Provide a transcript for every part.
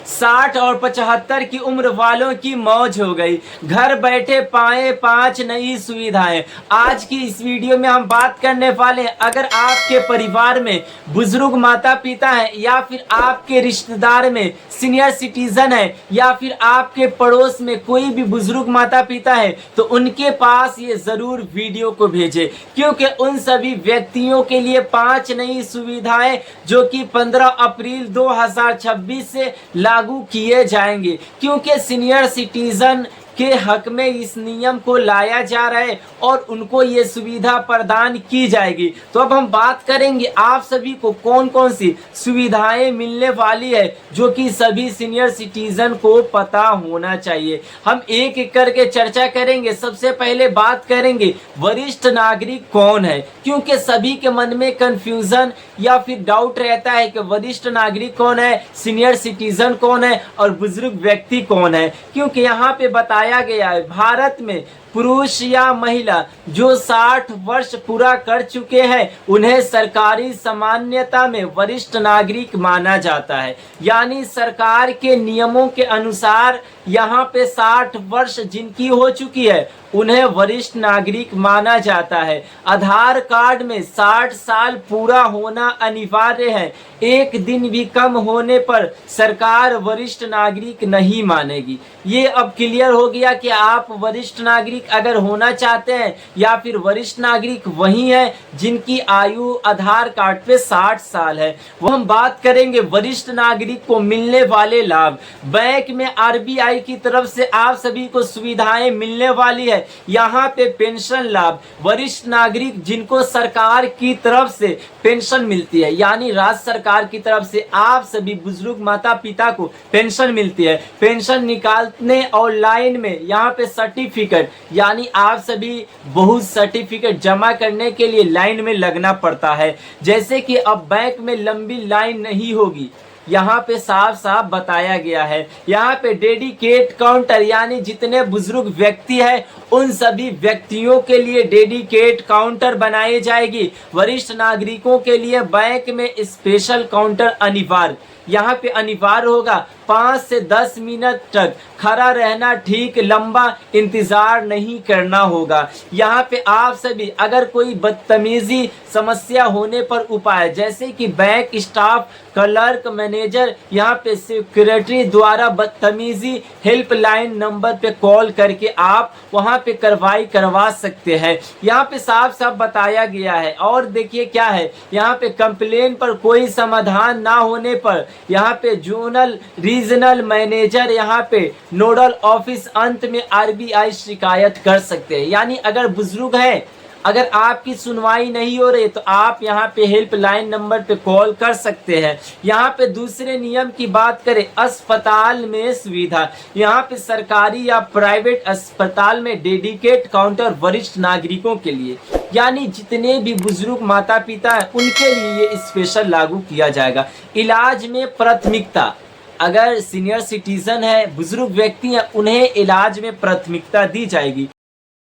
60 और 75 की उम्र वालों की मौज हो गई। घर बैठे पाए 5 नई सुविधाएं। आज की इस वीडियो में हम बात करने वाले हैं, अगर आपके परिवार में बुजुर्ग माता पिता हैं या फिर आपके रिश्तेदार में सीनियर सिटीजन है या फिर आपके पड़ोस में कोई भी बुजुर्ग माता पिता है, तो उनके पास ये जरूर वीडियो को भेजें, क्योंकि उन सभी व्यक्तियों के लिए 5 नई सुविधाएं जो कि 15 अप्रैल 2026 से लागू किए जाएंगे। क्योंकि सीनियर सिटीजन के हक में इस नियम को लाया जा रहा है और उनको ये सुविधा प्रदान की जाएगी। तो अब हम बात करेंगे आप सभी को कौन कौन सी सुविधाएं मिलने वाली है जो कि सभी सीनियर सिटीजन को पता होना चाहिए। हम एक एक करके चर्चा करेंगे। सबसे पहले बात करेंगे वरिष्ठ नागरिक कौन है, क्योंकि सभी के मन में कंफ्यूजन या फिर डाउट रहता है कि वरिष्ठ नागरिक कौन है, सीनियर सिटीजन कौन है और बुजुर्ग व्यक्ति कौन है। क्योंकि यहाँ पे बताया गया है भारत में पुरुष या महिला जो 60 वर्ष पूरा कर चुके हैं उन्हें सरकारी सामान्यता में वरिष्ठ नागरिक माना जाता है। यानी सरकार के नियमों के अनुसार यहाँ पे 60 वर्ष जिनकी हो चुकी है उन्हें वरिष्ठ नागरिक माना जाता है। आधार कार्ड में 60 साल पूरा होना अनिवार्य है। एक दिन भी कम होने पर सरकार वरिष्ठ नागरिक नहीं मानेगी। ये अब क्लियर हो गया कि आप वरिष्ठ नागरिक अगर होना चाहते हैं या फिर वरिष्ठ नागरिक वही है जिनकी आयु आधार कार्ड पे 60 साल है। वो हम बात करेंगे वरिष्ठ नागरिक को मिलने वाले लाभ। बैंक में आरबीआई की तरफ से आप सभी को सुविधाएं मिलने वाली है। यहाँ पे पेंशन लाभ, वरिष्ठ नागरिक जिनको सरकार की तरफ से पेंशन मिलती है, यानी राज्य सरकार की तरफ से आप सभी बुजुर्ग माता पिता को पेंशन मिलती है। पेंशन निकालने ऑनलाइन में यहाँ पे सर्टिफिकेट, यानी आप सभी बहुत सर्टिफिकेट जमा करने के लिए लाइन में लगना पड़ता है। जैसे कि अब बैंक में लंबी लाइन नहीं होगी, यहाँ पे साफ साफ बताया गया है। यहाँ पे डेडिकेट काउंटर, यानी जितने बुजुर्ग व्यक्ति हैं उन सभी व्यक्तियों के लिए डेडिकेट काउंटर बनाई जाएगी। वरिष्ठ नागरिकों के लिए बैंक में स्पेशल काउंटर अनिवार्य, यहाँ पे अनिवार्य होगा। 5 से 10 मिनट तक खड़ा रहना ठीक, लंबा इंतजार नहीं करना होगा। यहाँ पे आप सभी अगर कोई बदतमीजी समस्या होने पर उपाय, जैसे कि बैंक स्टाफ, क्लर्क, मैनेजर, यहाँ पे सिक्योरिटी द्वारा बदतमीजी हेल्पलाइन नंबर पे कॉल करके आप वहाँ पे कार्रवाई करवा सकते हैं। यहाँ पे साफ साफ बताया गया है। और देखिए क्या है, यहाँ पे कंप्लेन पर कोई समाधान ना होने पर यहाँ पे जोनल रीजनल मैनेजर, यहाँ पे नोडल ऑफिस, अंत में आरबीआई शिकायत कर सकते हैं। यानी अगर बुजुर्ग है, अगर आपकी सुनवाई नहीं हो रही तो आप यहाँ पे हेल्पलाइन नंबर पे कॉल कर सकते हैं। यहाँ पे दूसरे नियम की बात करें, अस्पताल में सुविधा, यहाँ पे सरकारी या प्राइवेट अस्पताल में डेडिकेट काउंटर वरिष्ठ नागरिकों के लिए, यानी जितने भी बुजुर्ग माता पिता हैं उनके लिए स्पेशल लागू किया जाएगा। इलाज में प्राथमिकता, अगर सीनियर सिटीजन है, बुजुर्ग व्यक्ति हैं, उन्हें इलाज में प्राथमिकता दी जाएगी।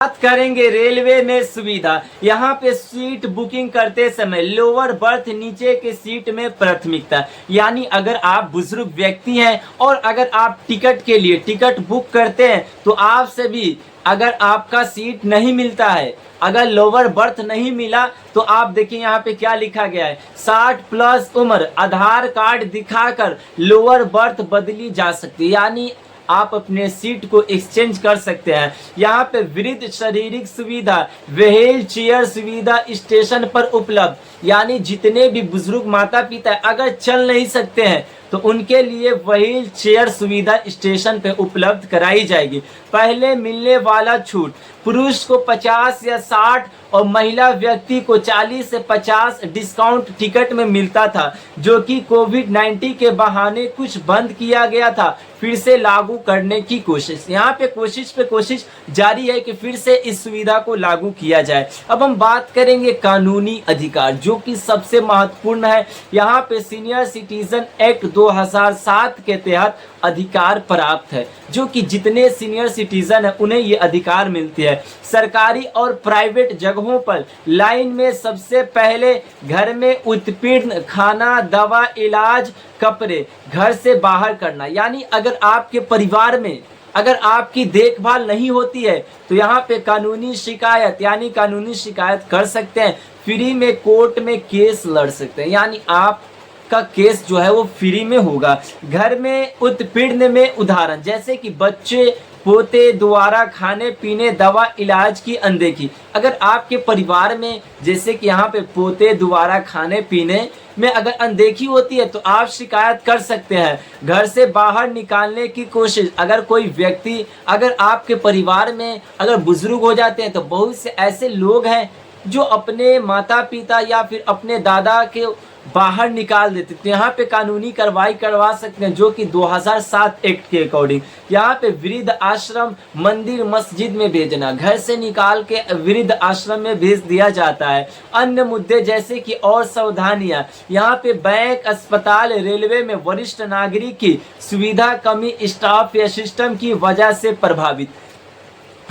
बात करेंगे रेलवे में सुविधा। यहाँ पे सीट बुकिंग करते समय लोअर बर्थ, नीचे के सीट में प्राथमिकता, यानी अगर आप बुजुर्ग व्यक्ति हैं और अगर आप टिकट के लिए टिकट बुक करते हैं तो आप सभी, अगर आपका सीट नहीं मिलता है, अगर लोअर बर्थ नहीं मिला तो आप देखिए यहाँ पे क्या लिखा गया है, 60 प्लस उम्र, आधार कार्ड दिखाकर लोअर बर्थ बदली जा सकती है, यानी आप अपने सीट को एक्सचेंज कर सकते हैं। यहाँ पे वृद्ध शारीरिक सुविधा, व्हील चेयर सुविधा स्टेशन पर उपलब्ध, यानी जितने भी बुजुर्ग माता पिता अगर चल नहीं सकते हैं तो उनके लिए व्हील चेयर सुविधा स्टेशन पे उपलब्ध कराई जाएगी। पहले मिलने वाला छूट, पुरुष को 50 या 60 और महिला व्यक्ति को 40 से 50 डिस्काउंट टिकट में मिलता था, जो कि कोविड-19 के बहाने कुछ बंद किया गया था, फिर से लागू करने की कोशिश। यहाँ पे कोशिश जारी है कि फिर से इस सुविधा को लागू किया जाए। अब हम बात करेंगे कानूनी अधिकार, जो कि सबसे महत्वपूर्ण है। यहाँ पे सीनियर सिटीजन एक्ट 2007 के तहत अधिकार प्राप्त है, जो कि जितने सीनियर सिटीजन है उन्हें ये अधिकार मिलती है। सरकारी और प्राइवेट जगहों पर लाइन में सबसे पहले घर में उत्पीड़न, खाना, दवा, इलाज, कपड़े घर से बाहर करना। यानी अगर आपके परिवार में अगर आपकी देखभाल नहीं होती है तो यहाँ पे कानूनी शिकायत यानी कानूनी शिकायत कर सकते हैं, फ्री में कोर्ट में केस लड़ सकते हैं, यानी आपका केस जो है वो फ्री में होगा। घर में उत्पीड़न में उदाहरण जैसे कि बच्चे पोते द्वारा खाने पीने, दवा, इलाज की अनदेखी। अगर आपके परिवार में जैसे कि यहाँ पे पोते द्वारा खाने पीने में अगर अनदेखी होती है तो आप शिकायत कर सकते हैं। घर से बाहर निकालने की कोशिश, अगर कोई व्यक्ति अगर आपके परिवार में अगर बुजुर्ग हो जाते हैं तो बहुत से ऐसे लोग हैं जो अपने माता पिता या फिर अपने दादा के बाहर निकाल देते, तो यहाँ पे कानूनी कार्रवाई करवा सकते हैं, जो कि 2007 एक्ट के अकॉर्डिंग। यहाँ पे वृद्ध आश्रम, मंदिर, मस्जिद में भेजना, घर से निकाल के वृद्ध आश्रम में भेज दिया जाता है। अन्य मुद्दे जैसे कि और सावधानियां, यहाँ पे बैंक, अस्पताल, रेलवे में वरिष्ठ नागरिक की सुविधा कमी, स्टाफ या सिस्टम की वजह से प्रभावित।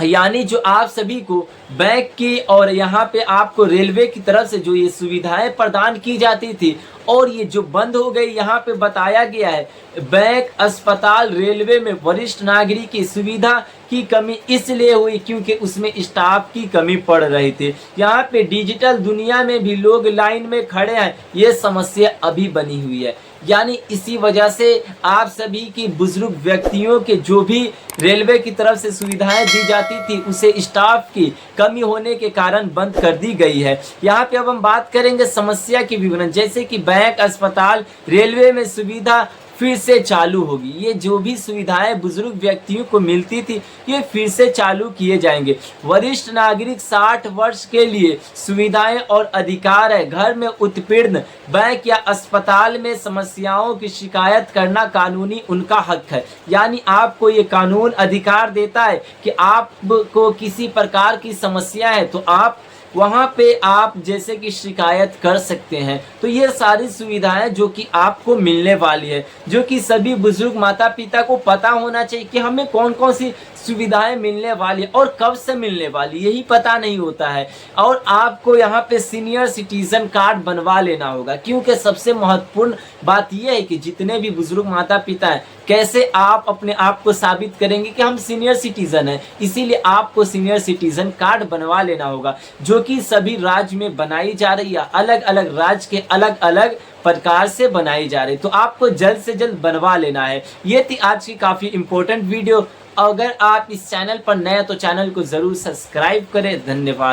यानी जो आप सभी को बैंक की और यहाँ पे आपको रेलवे की तरफ से जो ये सुविधाएं प्रदान की जाती थी और ये जो बंद हो गई, यहाँ पे बताया गया है बैंक, अस्पताल, रेलवे में वरिष्ठ नागरिक की सुविधा की कमी इसलिए हुई क्योंकि उसमें स्टाफ की कमी पड़ रही थी। यहाँ पे डिजिटल दुनिया में भी लोग लाइन में खड़े हैं, ये समस्या अभी बनी हुई है। यानी इसी वजह से आप सभी की बुजुर्ग व्यक्तियों के जो भी रेलवे की तरफ से सुविधाएं दी जाती थी उसे स्टाफ की कमी होने के कारण बंद कर दी गई है। यहाँ पे अब हम बात करेंगे समस्या के विवरण, जैसे कि बैंक, अस्पताल, रेलवे में सुविधा फिर से चालू होगी। ये जो भी सुविधाएं बुजुर्ग व्यक्तियों को मिलती थी ये फिर से चालू किए जाएंगे। वरिष्ठ नागरिक 60 वर्ष के लिए सुविधाएं और अधिकार है। घर में उत्पीड़न, बैंक या अस्पताल में समस्याओं की शिकायत करना कानूनी उनका हक है। यानी आपको ये कानून अधिकार देता है कि आपको किसी प्रकार की समस्या है तो आप वहाँ पे आप जैसे कि शिकायत कर सकते हैं। तो ये सारी सुविधाएं जो कि आपको मिलने वाली है, जो कि सभी बुजुर्ग माता पिता को पता होना चाहिए कि हमें कौन कौन सी सुविधाएं मिलने वाली है और कब से मिलने वाली, यही पता नहीं होता है। और आपको यहाँ पे सीनियर सिटीजन कार्ड बनवा लेना होगा, क्योंकि सबसे महत्वपूर्ण बात यह है कि जितने भी बुजुर्ग माता पिता हैं कैसे आप अपने आप को साबित करेंगे कि हम सीनियर सिटीजन हैं, इसीलिए आपको सीनियर सिटीजन कार्ड बनवा लेना होगा, जो कि सभी राज्य में बनाई जा रही है। अलग अलग राज्य के अलग अलग प्रकार से बनाई जा रही, तो आपको जल्द से जल्द बनवा लेना है। ये थी आज की काफी इंपॉर्टेंट वीडियो। अगर आप इस चैनल पर नए हैं तो चैनल को जरूर सब्सक्राइब करें। धन्यवाद।